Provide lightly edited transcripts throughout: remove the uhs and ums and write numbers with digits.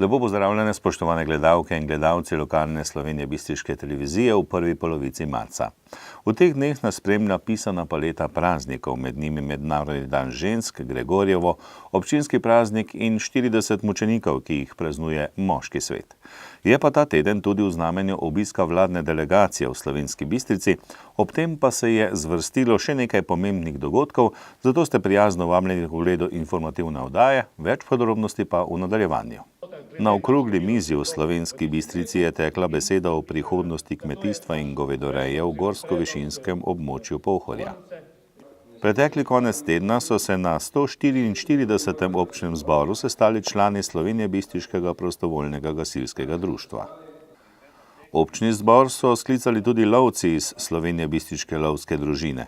Lepo pozdravljene, spoštovane gledalke in gledalci lokalne Slovenije Bistriške televizije v prvi polovici marca. V teh dneh nas spremlja pisana paleta praznikov, med njimi Mednarodni dan žensk, Gregorjevo, občinski praznik in 40 mučenikov, ki jih praznuje moški svet. Je pa ta teden tudi v znamenju obiska vladne delegacije v Slovenski Bistrici, ob tem pa se je zvrstilo še nekaj pomembnih dogodkov, zato ste prijazno vabljeni k ogledu informativne oddaje, več podrobnosti pa v nadaljevanju. Na okrogli mizi v Slovenski Bistrici je tekla beseda o prihodnosti kmetijstva in govedoreje v gorsko-višinskem območju Pohorja. Pretekli konec tedna so se na 144. občnem zboru sestali člani Slovenije Bistriškega prostovoljnega gasilskega društva. Občni zbor so sklicali tudi lovci iz Slovenije Bistriške lovske družine.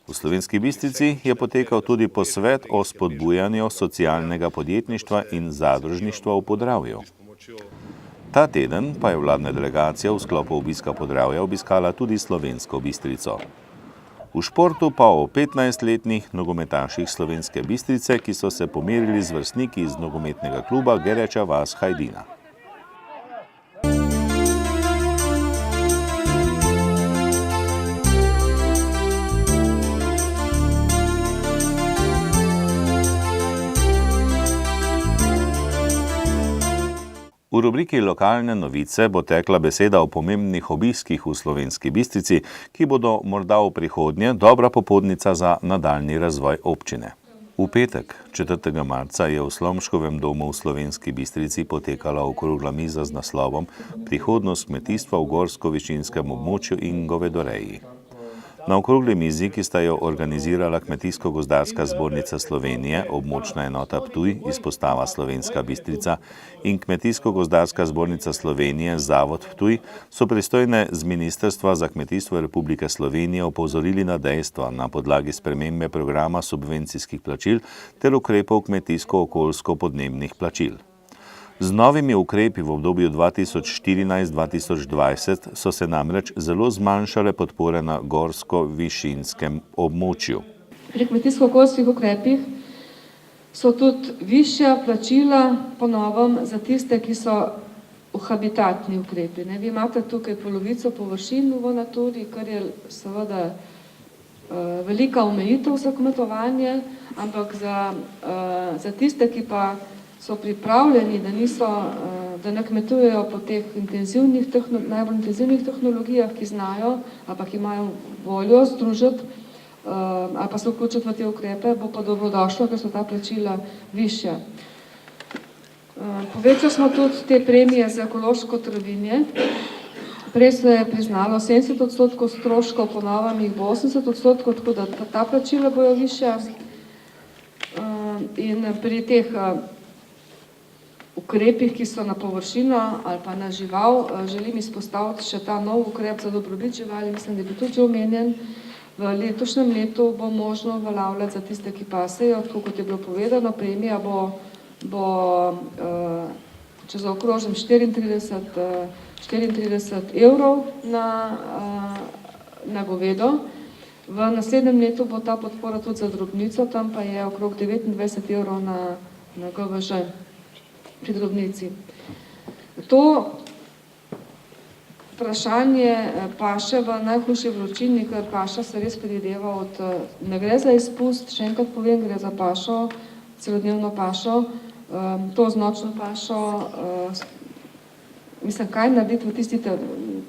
V Slovenski Bistrici je potekal tudi posvet o spodbujanju socialnega podjetništva in zadružništva v Podravju. Ta teden pa je vladna delegacija v sklopu obiska Podravja obiskala tudi Slovensko Bistrico. V športu pa o 15-letnih nogometaših Slovenske Bistrice, ki so se pomerili z vrstniki iz nogometnega kluba Gereča vas Hajdina. V rubriki Lokalne novice bo tekla beseda o pomembnih obiskih v Slovenski Bistrici, ki bodo morda v prihodnje dobra popotnica za nadaljnji razvoj občine. V petek, 4. marca, je v Slomškovem domu v Slovenski Bistrici potekala okrogla miza z naslovom Prihodnost kmetijstva v gorsko-višinskem območju in govedoreji. Na okrogli mizi, ki sta jo organizirala Kmetijsko-gozdarska zbornica Slovenije, območna enota Ptuj, izpostava Slovenska Bistrica in Kmetijsko-gozdarska zbornica Slovenije, zavod Ptuj, so pristojne z Ministrstva za kmetijstvo Republike Slovenije opozorili na dejstva na podlagi spremembe programa subvencijskih plačil ter ukrepov kmetijsko-okoljsko-podnebnih plačil. Z novimi ukrepi v obdobju 2014-2020 so se namreč zelo zmanjšale podpore na gorsko-višinskem območju. Pri kmetijsko-okoljskih ukrepih so tudi višja plačila po novem za tiste, ki so habitatni ukrepi. Vi imate tukaj polovico površin v naturi, kar je seveda velika omejitev za kmetovanje, ampak za tiste, ki pa so pripravljeni, da ne kmetujejo po teh najbolj intenzivnih tehnologijah, ki znajo, ampak imajo voljo združiti ali pa se vključiti v te ukrepe, bo pa dobrodošlo, ker so ta plačila višja. Povečali smo tudi te premije za ekološko travinje. Prej se je priznalo 70% stroškov, po novem jih bo 80%, tako da ta plačila bojo višja. In pri teh ukrepih, ki so na površino ali pa na žival, želim izpostaviti še ta nov ukrep za dobrobit živali, mislim, da je bil tudi že omenjen. V letošnjem letu bo možno uveljavljati za tiste, ki pasejo, tako kot je bilo povedano, premija bo, če zaokrožim, 34 evrov na govedo. V naslednjem letu bo ta podpora tudi za drobnico, tam pa je okrog 29 evrov na GVŽ. Pri drobnici. To vprašanje paše v najhujši vročini, ker paša se res predvideva ne gre za izpust, še enkrat povem, gre za pašo, celodnevno pašo, to z nočno pašo, mislim, kaj narediti v tisti,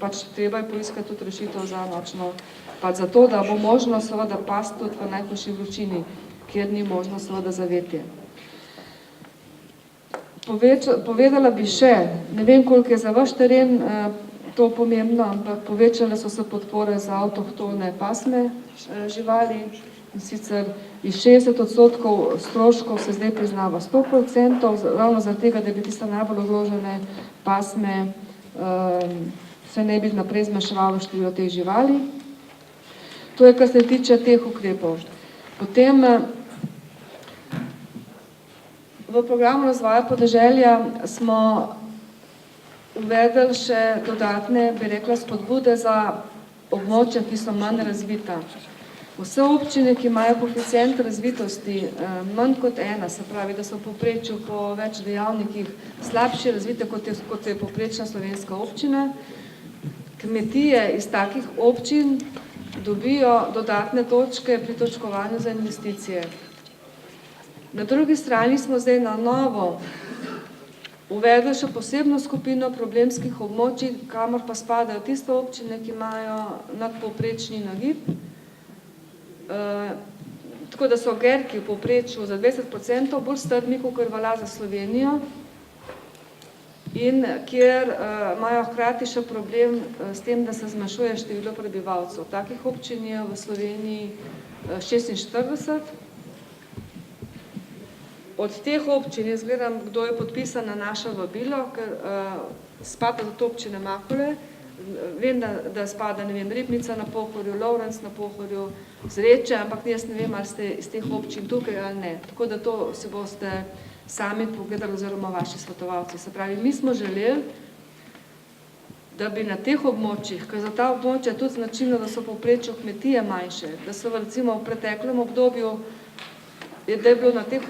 pač treba je poiskati tudi rešitev za nočno, pa zato, da bo možno seveda pasti tudi v najhujši vročini, kjer ni možno seveda zavetje. Povedala bi še, ne vem, koliko je za vaš teren to pomembno, ampak povečale so se podpore za avtohtone pasme živali, in sicer iz 60% stroškov se zdaj priznava 100%, ravno zaradi tega, da bi tiste najbolj ogrožene pasme se ne bi naprej zmanjševalo število teh živali. To je, kar se tiče teh ukrepov. Potem v programu razvoja podeželja smo uvedli še dodatne, bi rekla, spodbude za območja, ki so manj razvita. Vse občine, ki imajo koeficient razvitosti manj kot 1, se pravi, da so v povprečju po več dejavnikih slabše razvite, kot je povprečna slovenska občina, kmetije iz takih občin dobijo dodatne točke pri točkovanju za investicije. Na drugi strani smo zdaj na novo uvedli še posebno skupino problemskih območij, kamor pa spadajo tiste občine, ki imajo nadpovprečni nagib. Tako da so Gerki v povprečju za 20% bolj strmi, kot velja za Slovenijo, in kjer imajo hkrati še problem s tem, da se zmanjšuje število prebivalcev. Takih občin je v Sloveniji 46. Od teh občin, jaz gledam, kdo je podpisan na naše vabilo, ker spada do občine Makole, vem, da spada, ne vem, Ribnica na Pohorju, Lovrenc na Pohorju, Zreče, ampak jaz ne vem, ali ste iz teh občin tukaj ali ne. Tako da to si boste sami pogledali oziroma vaši svetovalci. Se pravi, mi smo želeli, da bi na teh območjih, ker za ta območja je tudi značilno, da so povprečju kmetije manjše, da so recimo v preteklem obdobju, da je bilo na teh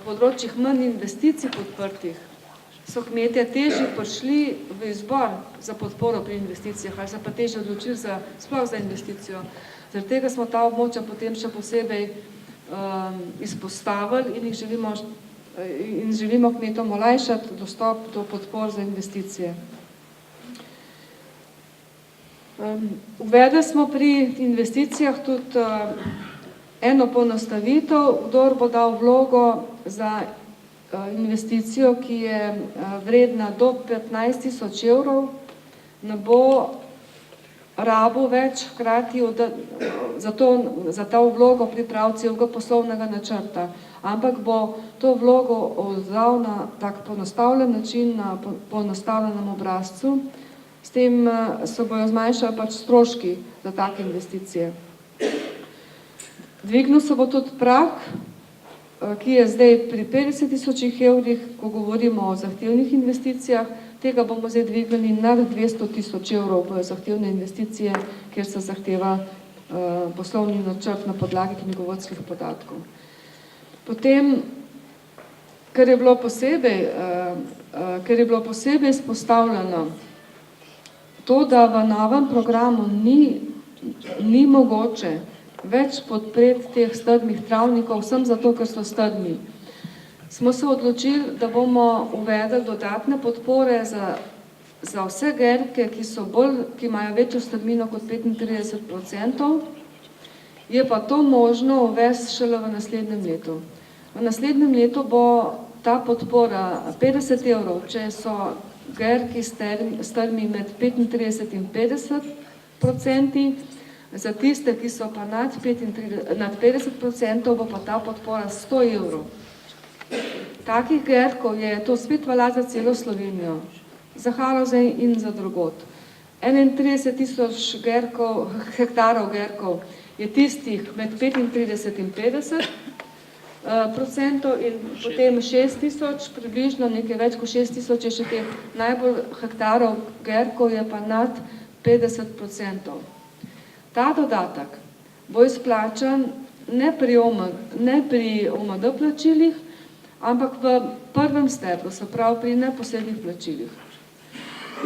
področjih manj investicij podprtih, so kmetje težje prišli v izbor za podporo pri investicijah, ali se pa težje odločili sploh za investicijo. Zaradi tega smo ta območja potem še posebej izpostavili in želimo kmetom olajšati dostop do podpor za investicije. Uvedli smo pri investicijah tudi eno poenostavitev, kdor bo dal vlogo za investicijo, ki je vredna do 15.000 evrov, ne bo rabil več hkrati za ta vlogo pripraviti celega poslovnega načrta, ampak bo to vlogo oddal na tak poenostavljen način, na poenostavljenem obrazcu. S tem se bojo zmanjšali pač stroški za take investicije. Dvignil se bo tudi prag, ki je zdaj pri 50.000 evrih, ko govorimo o zahtevnih investicijah, tega bomo zdaj dvignili nad 200.000 evrov v zahtevne investicije, kjer se zahteva poslovni načrt na podlagi knjigovodskih podatkov. Potem, ker je bilo posebej izpostavljeno to, da v novem programu ni mogoče več podpreti teh strmih travnikov, vsem zato, ker so strmi. Smo se odločili, da bomo uvedli dodatne podpore za vse gerke, ki imajo večjo strmino kot 35%, je pa to možno uvesti šele v naslednjem letu. V naslednjem letu bo ta podpora 50 evrov, če so gerki strmi med 35 in 50%, za tiste, ki so pa nad 50%, bo pa ta podpora 100 evrov. Takih gerkov je, to spet velja za celo Slovenijo, za Haloze in za drugod. 31.000 hektarov gerkov je tistih med 35 in 50%, in potem 6.000, približno nekaj več kot 6.000 je še teh najbolj hektarov gerkov, je pa nad 50%. Ta dodatek bo izplačan ne pri OMD plačilih, ampak v prvem stebru, se pravi pri neposrednih plačilih.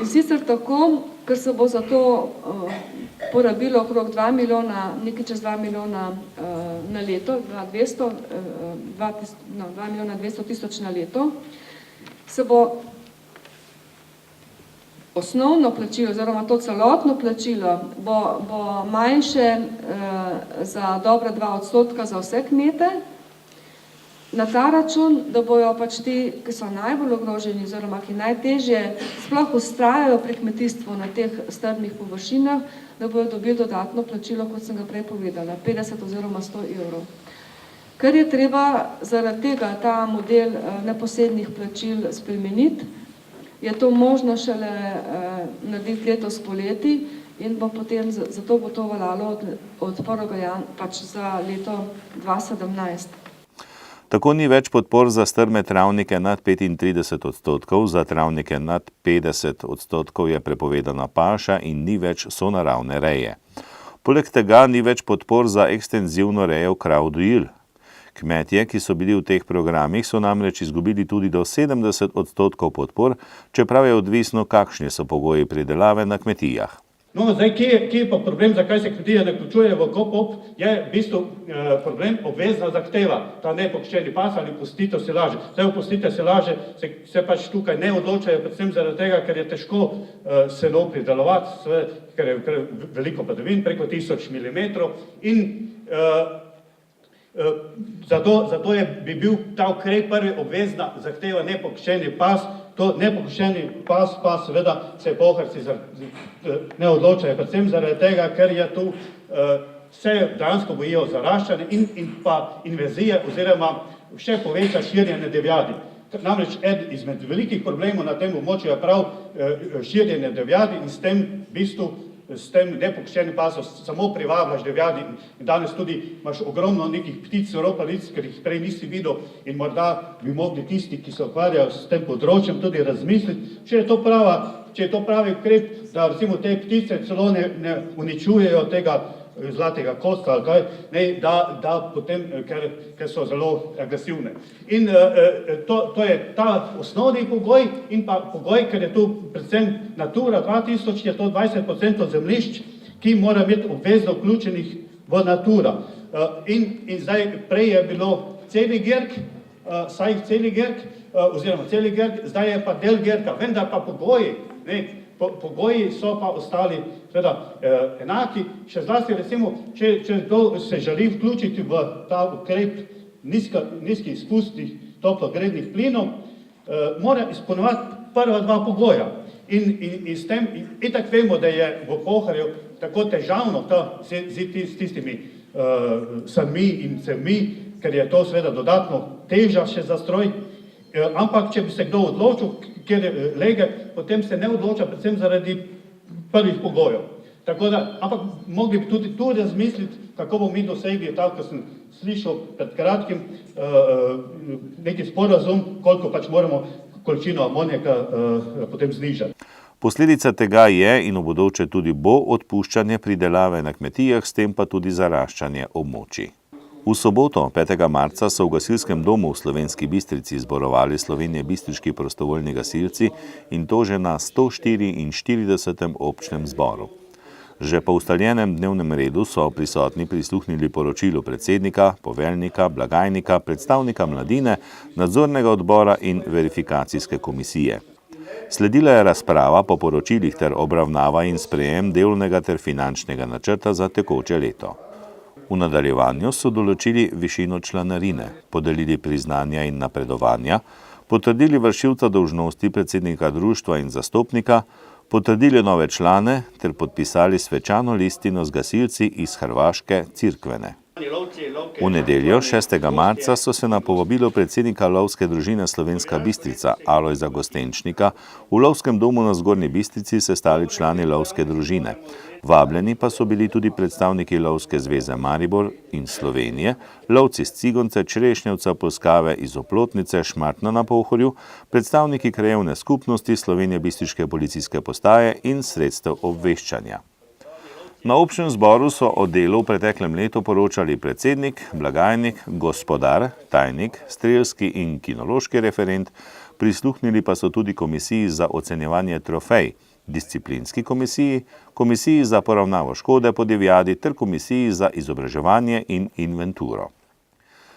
In sicer tako, ker se bo za to porabilo okrog 2 milijona, nekaj čez 2 milijona na leto, 2 milijona 200 tisoč na leto, se bo osnovno plačilo, oziroma to celotno plačilo, bo manjše za dobra 2% za vse kmete, na ta račun, da bojo pač ti, ki so najbolj ogroženi, oziroma ki najtežje sploh vztrajajo pri kmetijstvu na teh strmih površinah, da bojo dobili dodatno plačilo, kot sem ga prej povedala, 50 oziroma 100 evrov. Ker je treba zaradi tega ta model neposrednih plačil spremeniti, je to možno šele narediti letos poleti in bo potem, zato bo to veljalo od 1. pač za leto 2017. Tako ni več podpor za strme travnike nad 35%, za travnike nad 50% je prepovedana paša in ni več sonaravne reje. Poleg tega ni več podpor za ekstenzivno rejo krav dojil. Kmetje, ki so bili v teh programih, so namreč izgubili tudi do 70% podpor, čeprav je odvisno, kakšni so pogoji pridelave na kmetijah. No, zdaj, kje je pa problem, zakaj se kmetije ne vključujejo v KOPOP, je v bistvu problem obvezna zahteva, ta nepoščeni pas ali opustitev silaže. Zdaj, opustitev silaže se pač tukaj ne odločajo, predvsem zaradi tega, ker je težko seno pridelovati, ker je veliko padavin, preko 1000 mm in zato bi bil ta ukrep prvi obvezna zahteva nepoščeni pas. To nepoščeni pas pa seveda se poharci ne odločajo, predvsem zaradi tega, ker je tu se dejansko bojijo zaraščanja in pa invazije oziroma še poveča širjenje divjadi. Namreč eden izmed velikih problemov na tem območju je prav širjenje divjadi in s tem v bistvu s tem nepoščenim pasom samo privabljaš divjadi in danes tudi imaš ogromno nekih ptic, ropalic, ker jih prej nisi videl in morda bi mogli tisti, ki se ukvarjajo s tem področjem, tudi razmisliti, če je to pravi ukrep, da recimo te ptice celo ne uničujejo tega zlatega kosta ali kaj, da potem, ker so zelo agresivne. In to je ta osnovni pogoj in pa pogoj, ker je tu predvsem Natura 2000, je to 20% zemljišč, ki mora biti obvezno vključenih v Natura. In zdaj prej je bilo celi Gerk, oziroma celi Gerk, zdaj je pa del Gerka, vendar pa pogoji so pa ostali enaki, še zlasti recimo, če to se želi vključiti v ta ukrep nizkih izpustih toplogrednih plinov, mora izpolnjevati prva dva pogoja. In s tem, itak vemo, da je v Pohorju tako težavno z tistimi sanmi in cevmi, ker je to seveda dodatno teža še za stroj, ampak če bi se kdo odločil, ker lege, potem se ne odloča predvsem zaradi prvih pogojev. Tako da, ampak mogli bi tudi tu razmisliti, kako bomo mi dosegli, tako kot sem slišal pred kratkim, neki sporazum, koliko pač moramo količino amonijaka potem znižati. Posledica tega je in v bodoče tudi bo odpuščanje pridelave na kmetijah, s tem pa tudi zaraščanje območij. V soboto, 5. marca, so v gasilskem domu v Slovenski Bistrici zborovali slovenjebistriški prostovoljni gasilci in to že na 144. občnem zboru. Že po ustaljenem dnevnem redu so prisotni prisluhnili poročilu predsednika, poveljnika, blagajnika, predstavnika mladine, nadzornega odbora in verifikacijske komisije. Sledila je razprava po poročilih ter obravnava in sprejem delovnega ter finančnega načrta za tekoče leto. V nadaljevanju so določili višino članarine, podelili priznanja in napredovanja, potrdili vršilca dolžnosti predsednika društva in zastopnika, potrdili nove člane ter podpisali svečano listino z gasilci iz hrvaške Cirkvene. V nedeljo, 6. marca, so se na povabilo predsednika lovske družine Slovenska Bistrica Alojza Gostenčnika v lovskem domu na Zgornji Bistrici sestali člani lovske družine. Vabljeni pa so bili tudi predstavniki Lovske zveze Maribor in Slovenije, lovci z Cigonce, Črešnjevca, Polskave, iz Oplotnice, Šmartna na Pohorju, predstavniki krajevne skupnosti Slovenjebistriške policijske postaje in sredstev obveščanja. Na občnem zboru so o delu v preteklem letu poročali predsednik, blagajnik, gospodar, tajnik, strelski in kinološki referent, prisluhnili pa so tudi komisiji za ocenjevanje trofej, disciplinski komisiji, komisiji za poravnavo škode po divjadi ter komisiji za izobraževanje in inventuro.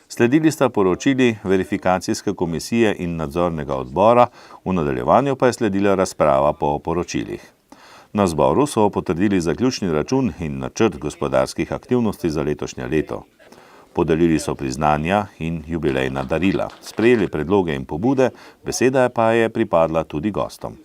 Sledili sta poročili verifikacijske komisije in nadzornega odbora, v nadaljevanju pa je sledila razprava po poročilih. Na zboru so potrdili zaključni račun in načrt gospodarskih aktivnosti za letošnje leto. Podelili so priznanja in jubilejna darila, sprejeli predloge in pobude, beseda pa je pripadla tudi gostom.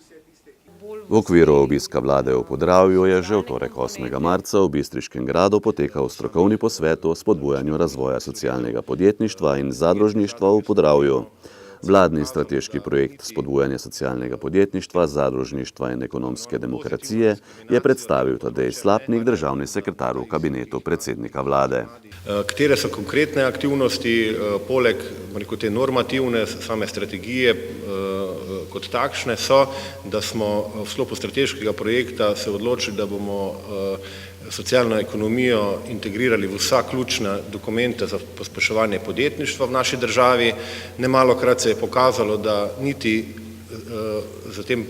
V okviru obiska vlade v Podravju je že v torek 8. marca v Bistriškem gradu potekal strokovni posvet o spodbujanju razvoja socialnega podjetništva in zadružništva v Podravju. Vladni strateški projekt spodbujanja socialnega podjetništva, zadružništva in ekonomske demokracije je predstavil Tadej Slapnik, državni sekretar v kabinetu predsednika vlade. Katere so konkretne aktivnosti, poleg te normativne same strategije kot takšne, so, da smo v sklopu strateškega projekta se odločili, da bomo socialno ekonomijo integrirali v vsa ključna dokumenta za pospeševanje podjetništva v naši državi. Nemalokrat se je pokazalo, da niti za tem,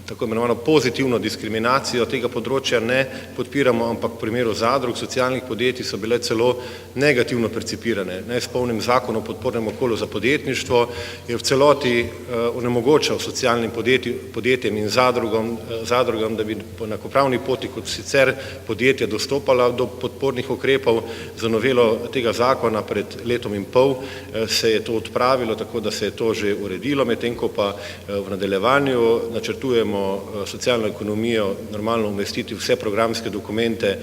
tako imenovano pozitivno diskriminacijo tega področja ne podpiramo, ampak v primeru zadrug socialnih podjetij so bile celo negativno percipirane. Naj spomnim, Zakon o podpornem okolju za podjetništvo je v celoti onemogočal socialnim podjetjem in zadrugam, da bi po enakopravni poti kot sicer podjetja dostopala do podpornih ukrepov. Za novelo tega zakona pred letom in pol se je to odpravilo, tako da se je to že uredilo, medtem ko pa v nadaljevanju načrtujemo socialno ekonomijo normalno umestiti vse programske dokumente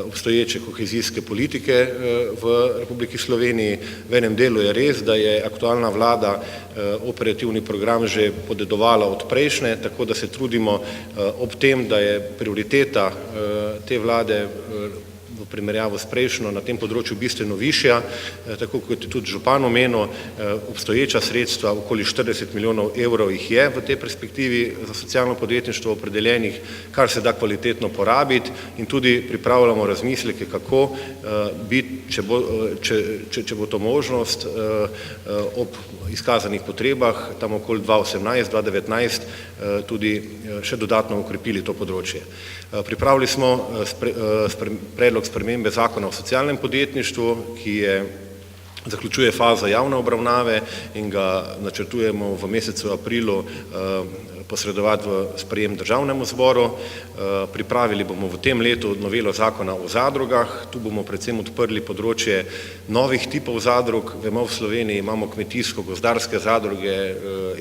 obstoječe kohezijske politike v Republiki Sloveniji. V enem delu je res, da je aktualna vlada operativni program že podedovala od prejšnje, tako da se trudimo ob tem, da je prioriteta te vlade v primerjavu s prejšnjo na tem področju bistveno višja, tako kot je tudi župan omenil, obstoječa sredstva, okoli 40 milijonov evrov jih je v tej perspektivi za socialno podjetništvo opredeljenih, kar se da kvalitetno porabiti in tudi pripravljamo razmisleke, kako biti, če bo to možnost, ob izkazanih potrebah, tam okoli 2018-2019, tudi še dodatno ukrepili to področje. Pripravili smo predlog spremembe Zakona o socialnem podjetništvu, ki zaključuje fazo javne obravnave in ga načrtujemo v mesecu aprilu posredovati v sprejem državnemu zboru. Pripravili bomo v tem letu novelo Zakona o zadrugah, tu bomo predvsem odprli področje novih tipov zadrug. Vemo, v Sloveniji imamo kmetijsko-gozdarske zadruge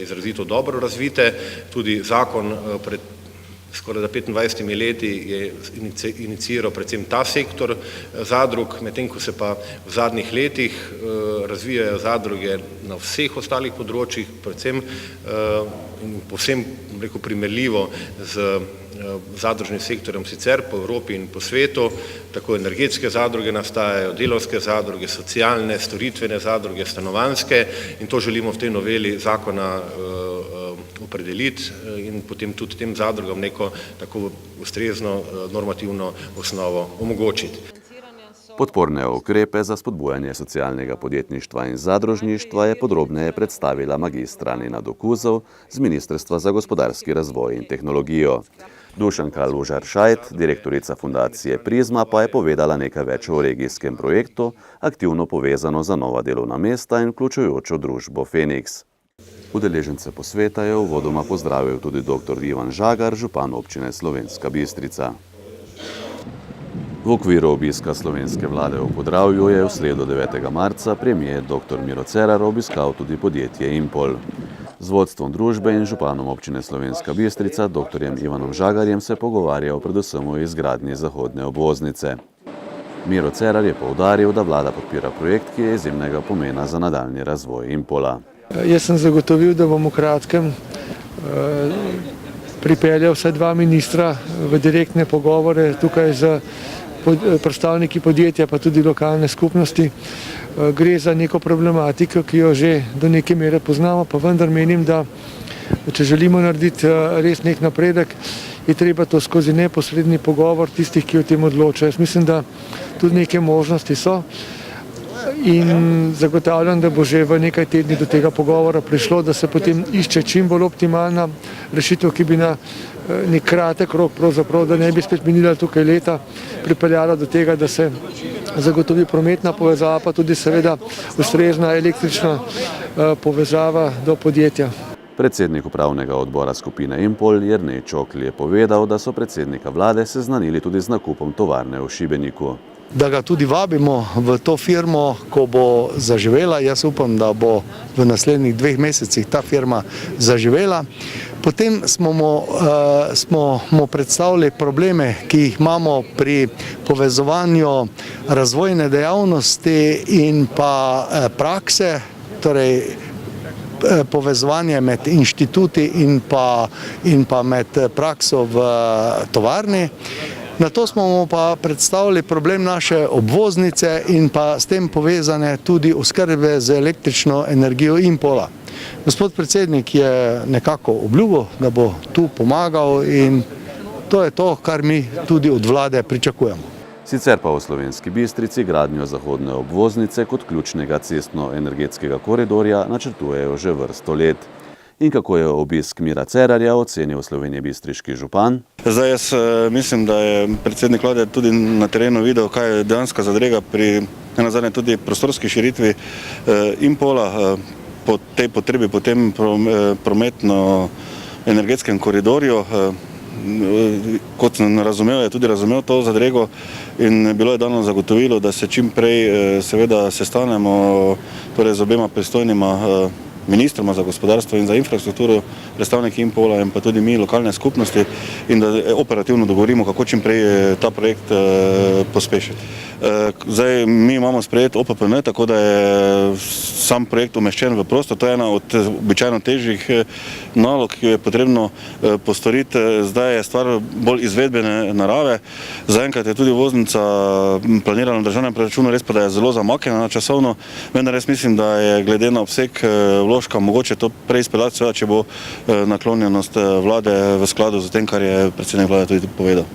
izrazito dobro razvite, tudi zakon pred skoraj 25 leti je iniciiral predvsem ta sektor zadrug, medtem ko se pa v zadnjih letih razvijajo zadruge na vseh ostalih področjih, predvsem in povsem primerljivo z zadružnim sektorjem sicer po Evropi in po svetu, tako energetske zadruge nastajajo, delavske zadruge, socialne, storitvene zadruge, stanovanjske in to želimo v tej noveli zakona opredeliti in potem tudi tem zadrugam neko tako ustrezno normativno osnovo omogočiti. Podporne ukrepe za spodbujanje socialnega podjetništva in zadružništva je podrobneje predstavila magistra Nina Dokuzov z Ministrstva za gospodarski razvoj in tehnologijo. Dušanka Lužar-Šajt, direktorica fundacije Prizma, pa je povedala nekaj več o regijskem projektu, aktivno povezano za nova delovna mesta in vključujočo družbo Feniks. Udeležence posveta je uvodoma pozdravil tudi dr. Ivan Žagar, župan občine Slovenska Bistrica. V okviru obiska slovenske vlade v Podravju je v sredo 9. marca premier dr. Miro Cerar obiskal tudi podjetje Impol. Z vodstvom družbe in županom občine Slovenska Bistrica, dr. Ivanom Žagarjem, se pogovarjal predvsem o izgradnji zahodne obvoznice. Miro Cerar je poudaril, da vlada podpira projekt, ki je izjemnega pomena za nadaljnji razvoj Impola. Jaz sem zagotovil, da bom v kratkem pripeljal vse dva ministra v direktne pogovore tukaj z predstavniki podjetja, pa tudi lokalne skupnosti. Gre za neko problematiko, ki jo že do neke mere poznamo, pa vendar menim, da če želimo narediti res nek napredek, je treba to skozi neposredni pogovor tistih, ki o tem odločajo. Jaz mislim, da tudi neke možnosti so in zagotavljam, da bo že v nekaj tednih do tega pogovora prišlo, da se potem išče čim bolj optimalna rešitev, ki bi na nek kratek rok, pravzaprav, da ne bi spet minila tukaj leta, pripeljala do tega, da se zagotovi prometna povezava, pa tudi seveda ustrezna električna povezava do podjetja. Predsednik upravnega odbora skupine Impol Jernej Čokl je povedal, da so predsednika vlade seznanili tudi z nakupom tovarne v Šibeniku. Da ga tudi vabimo v to firmo, ko bo zaživela. Jaz upam, da bo v naslednjih 2 mesecih ta firma zaživela. Potem smo mu predstavili probleme, ki jih imamo pri povezovanju razvojne dejavnosti in pa prakse, torej povezovanje med inštituti in pa med prakso v tovarni. Na to smo mu pa predstavili problem naše obvoznice in pa s tem povezane tudi oskrbe z električno energijo Impola. Gospod predsednik je nekako obljubil, da bo tu pomagal in To je to, kar mi tudi od vlade pričakujemo. Sicer pa v Slovenski Bistrici gradnjo zahodne obvoznice kot ključnega cestno-energetskega koridorja načrtujejo že vrsto let. In kako je obisk Mira Cerarja ocenil slovenjebistriški župan? Zdaj jaz mislim, da je predsednik vlade tudi na terenu videl, kaj je dejanska zadrega pri nenazadnje tudi prostorski širitvi Impola, po tej potrebi po tem prometno-energetskem koridorju. Kot sem razumel, je tudi razumel to zadrego in bilo je dano zagotovilo, da se čim prej seveda sestanemo torej z obema pristojnima ministroma za gospodarstvo in za infrastrukturo, predstavniki Impola in pa tudi mi, lokalne skupnosti, in da operativno dogovorimo, kako čim prej ta projekt pospešiti. Zdaj, mi imamo sprejet OPPN, tako da je sam projekt umeščen v prostor. To je ena od običajno težjih nalog, ki jo je potrebno postoriti. Zdaj je stvar bolj izvedbene narave. Zaenkrat je tudi voznica planirana v državnem proračunu, res pa da je zelo zamaknjena časovno, vendar res mislim, da je glede na obseg vložka mogoče to prej izpeljati, seveda, če bo naklonjenost vlade v skladu z tem, kar je predsednik vlade tudi povedal.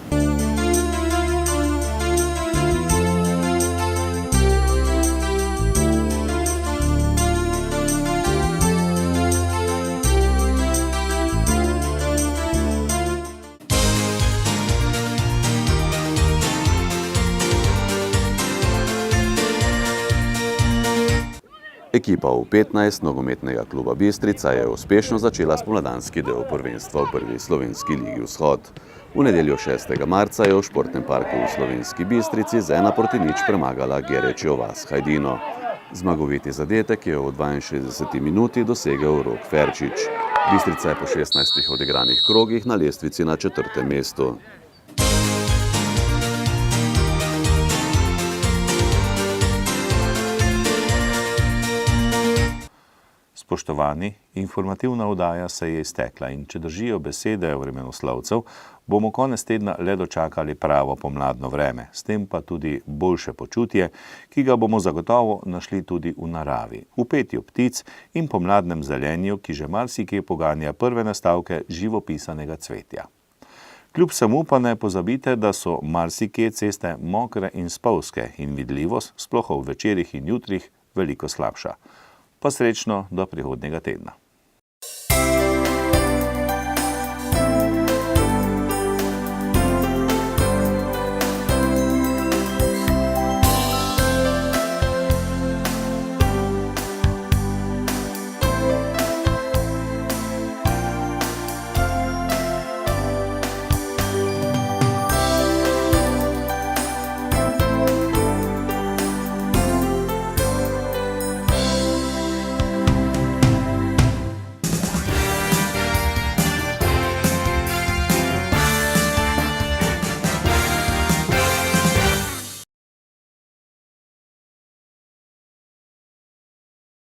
Ekipa U15 nogometnega kluba Bistrica je uspešno začela spomladanski del prvenstva v prvi slovenski ligi Vzhod. V nedeljo 6. marca je v športnem parku v Slovenski Bistrici z 1:0 premagala Gerečjo vas Hajdino. Zmagoviti zadetek je v 62. minuti dosegel Rok Ferčič. Bistrica je po 16 odigranih krogih na lestvici na 4. mestu. Spoštovani, informativna oddaja se je iztekla in če držijo besede vremenoslovcev, bomo konec tedna le dočakali pravo pomladno vreme, s tem pa tudi boljše počutje, ki ga bomo zagotovo našli tudi v naravi, v petju ptic in pomladnem zelenju, ki že marsikje poganja prve nastavke živopisanega cvetja. Kljub vsemu pa ne pozabite, da so marsikje ceste mokre in spolzke in vidljivost, sploh v večerih in jutrih, veliko slabša. Pa srečno do prihodnjega tedna.